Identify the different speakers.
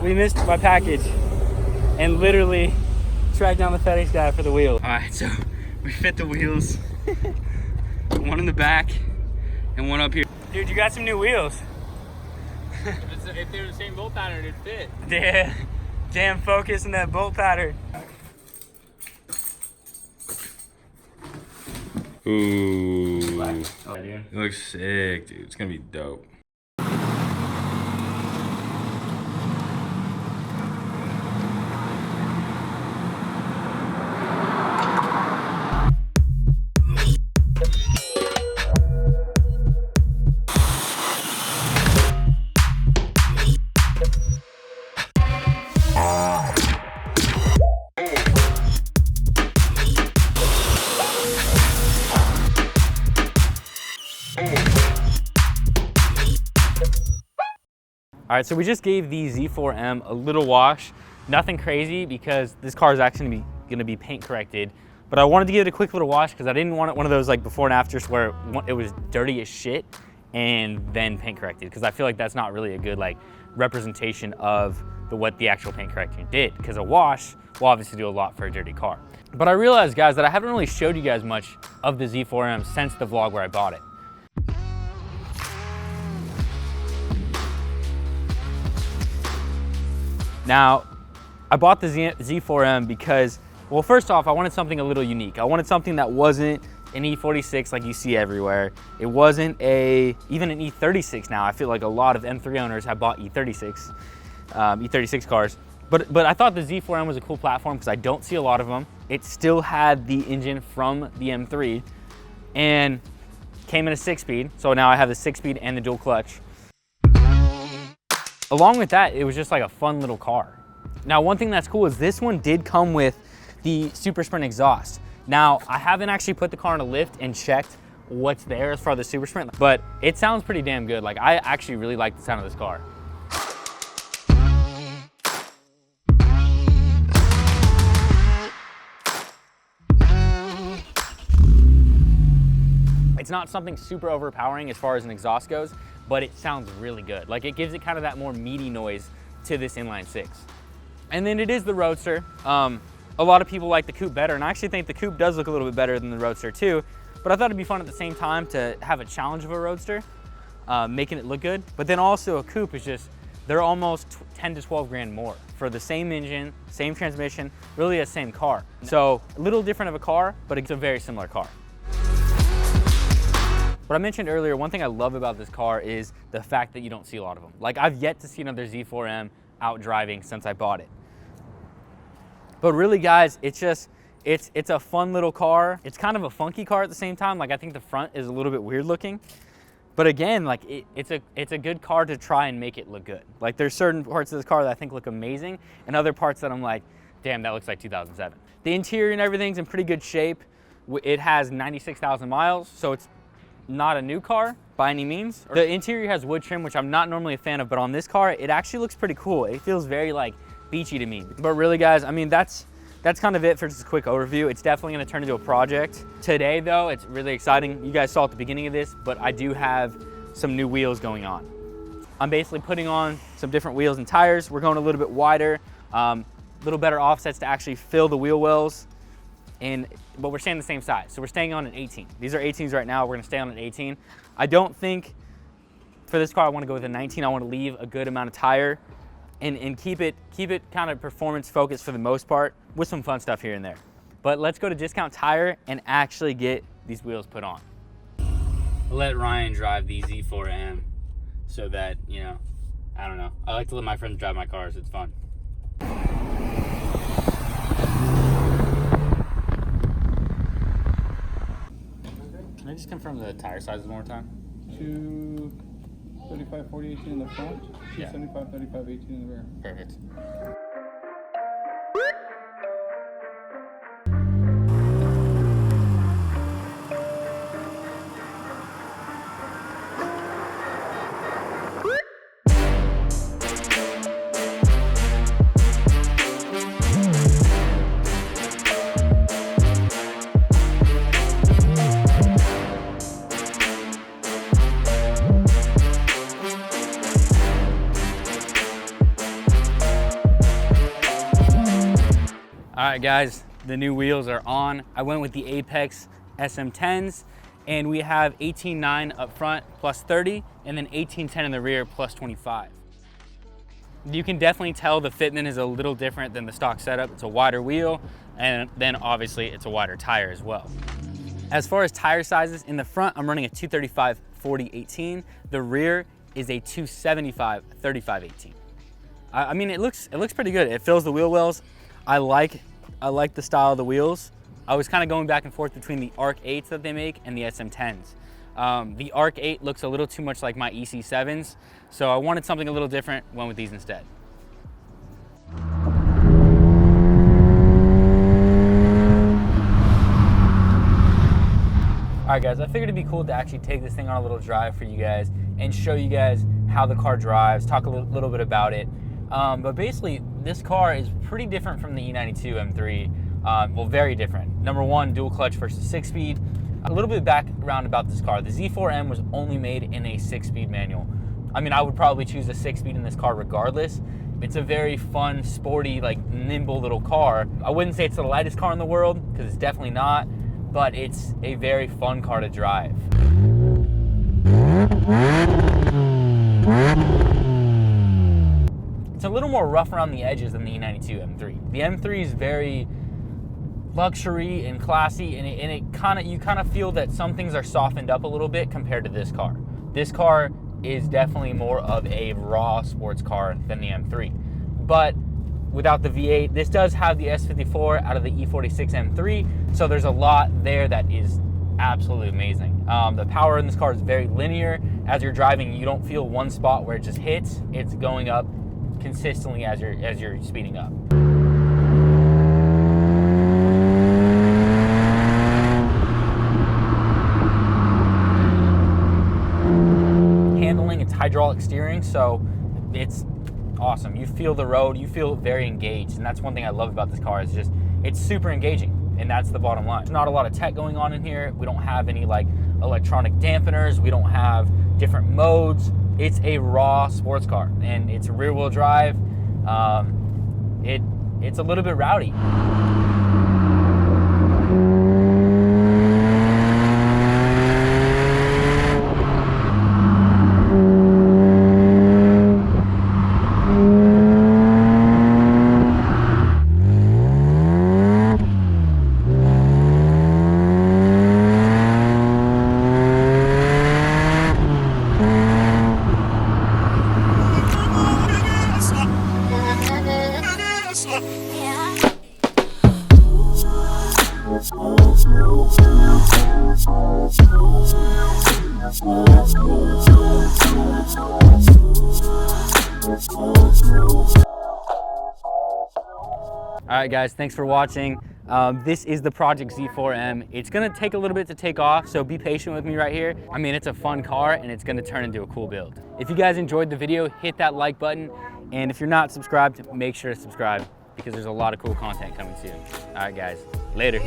Speaker 1: we missed my package and literally tracked down the FedEx guy for the wheel. All right, so we fit the wheels. One in the back and one up here. Dude, you got some new wheels.
Speaker 2: If they're the same bolt pattern, it'd fit.
Speaker 1: Yeah, damn focus in that bolt pattern.
Speaker 3: Ooh.
Speaker 1: Oh, dude.
Speaker 3: It looks sick, dude. It's gonna be dope.
Speaker 1: All right, so we just gave the Z4M a little wash. Nothing crazy because this car is actually gonna be paint corrected. But I wanted to give it a quick little wash because I didn't want it one of those like before and afters where it was dirty as shit and then paint corrected, because I feel like that's not really a good like representation of what the actual paint correction did, because a wash will obviously do a lot for a dirty car. But I realized, guys, that I haven't really showed you guys much of the Z4M since the vlog where I bought it. Now, I bought the Z4M because, well, first off, I wanted something a little unique. I wanted something that wasn't an E46 like you see everywhere. It wasn't even an E36 now. I feel like a lot of M3 owners have bought E36 cars. But I thought the Z4M was a cool platform because I don't see a lot of them. It still had the engine from the M3 and came in a 6-speed. So now I have the 6-speed and the dual clutch. Along with that, it was just like a fun little car. Now, one thing that's cool is this one did come with the Super Sprint exhaust. Now, I haven't actually put the car in a lift and checked what's there as far as the Super Sprint, but it sounds pretty damn good. Like, I actually really like the sound of this car. It's not something super overpowering as far as an exhaust goes, but it sounds really good. Like, it gives it kind of that more meaty noise to this inline six. And then it is the Roadster. A lot of people like the Coupe better, and I actually think the Coupe does look a little bit better than the Roadster too, but I thought it'd be fun at the same time to have a challenge of a Roadster, making it look good. But then also a Coupe is just, they're almost 10 to 12 grand more for the same engine, same transmission, really the same car. So a little different of a car, but it's a very similar car. What I mentioned earlier, one thing I love about this car is the fact that you don't see a lot of them. Like, I've yet to see another Z4M out driving since I bought it. But really, guys, it's a fun little car. It's kind of a funky car at the same time. Like, I think the front is a little bit weird looking. But again, like, it's a good car to try and make it look good. Like, there's certain parts of this car that I think look amazing, and other parts that I'm like, damn, that looks like 2007. The interior and everything's in pretty good shape. It has 96,000 miles, so it's not a new car by any means. The interior has wood trim, which I'm not normally a fan of, but on this car, it actually looks pretty cool. It feels very like beachy to me. But really, guys, I mean, that's kind of it for just a quick overview. It's definitely gonna turn into a project. Today though, it's really exciting. You guys saw at the beginning of this, but I do have some new wheels going on. I'm basically putting on some different wheels and tires. We're going a little bit wider, a little better offsets to actually fill the wheel wells. But we're staying the same size. So we're staying on an 18. These are 18s right now. We're gonna stay on an 18. I don't think for this car I wanna go with a 19. I wanna leave a good amount of tire and keep it kind of performance focused for the most part, with some fun stuff here and there. But let's go to Discount Tire and actually get these wheels put on. I'll let Ryan drive the Z4M so that, you know, I don't know. I like to let my friends drive my cars. It's fun. Can I just confirm the tire sizes one more time?
Speaker 4: 235, 40, 18 in the front, 275, 35, 18 in the rear.
Speaker 1: Perfect. All right, guys, the new wheels are on. I went with the Apex SM10s, and we have 18.9 up front plus 30, and then 18.10 in the rear plus 25. You can definitely tell the fitment is a little different than the stock setup. It's a wider wheel, and then obviously it's a wider tire as well. As far as tire sizes, in the front, I'm running a 235/40/18. The rear is a 275/35/18. I mean, it looks pretty good. It fills the wheel wells. I like the style of the wheels. I was kind of going back and forth between the Arc 8s that they make and the SM10s. The Arc 8 looks a little too much like my EC7s, so I wanted something a little different, went with these instead. All right, guys, I figured it'd be cool to actually take this thing on a little drive for you guys and show you guys how the car drives, talk a little bit about it. But basically, this car is pretty different from the E92 M3. Well, very different. Number one, dual clutch versus 6-speed. A little bit background about this car. The Z4M was only made in a 6-speed manual. I mean, I would probably choose a 6-speed in this car regardless. It's a very fun, sporty, like nimble little car. I wouldn't say it's the lightest car in the world, because it's definitely not, but it's a very fun car to drive. It's a little more rough around the edges than the E92 M3. The M3 is very luxury and classy, and you kind of feel that some things are softened up a little bit compared to this car. This car is definitely more of a raw sports car than the M3. But without the V8, this does have the S54 out of the E46 M3, so there's a lot there that is absolutely amazing. The power in this car is very linear. As you're driving, you don't feel one spot where it just hits. It's going up consistently as you're speeding up. Handling, it's hydraulic steering, so it's awesome. You feel the road, you feel very engaged, and that's one thing I love about this car is just it's super engaging, and that's the bottom line. There's not a lot of tech going on in here. We don't have any like electronic dampeners. We don't have different modes. It's a raw sports car, and it's rear wheel drive. It's a little bit rowdy. All right, guys, thanks for watching. This is the Project Z4M. It's gonna take a little bit to take off, so be patient with me right here. I mean, it's a fun car, and it's gonna turn into a cool build. If you guys enjoyed the video, hit that like button, and if you're not subscribed, make sure to subscribe, because there's a lot of cool content coming soon. All right, guys, later.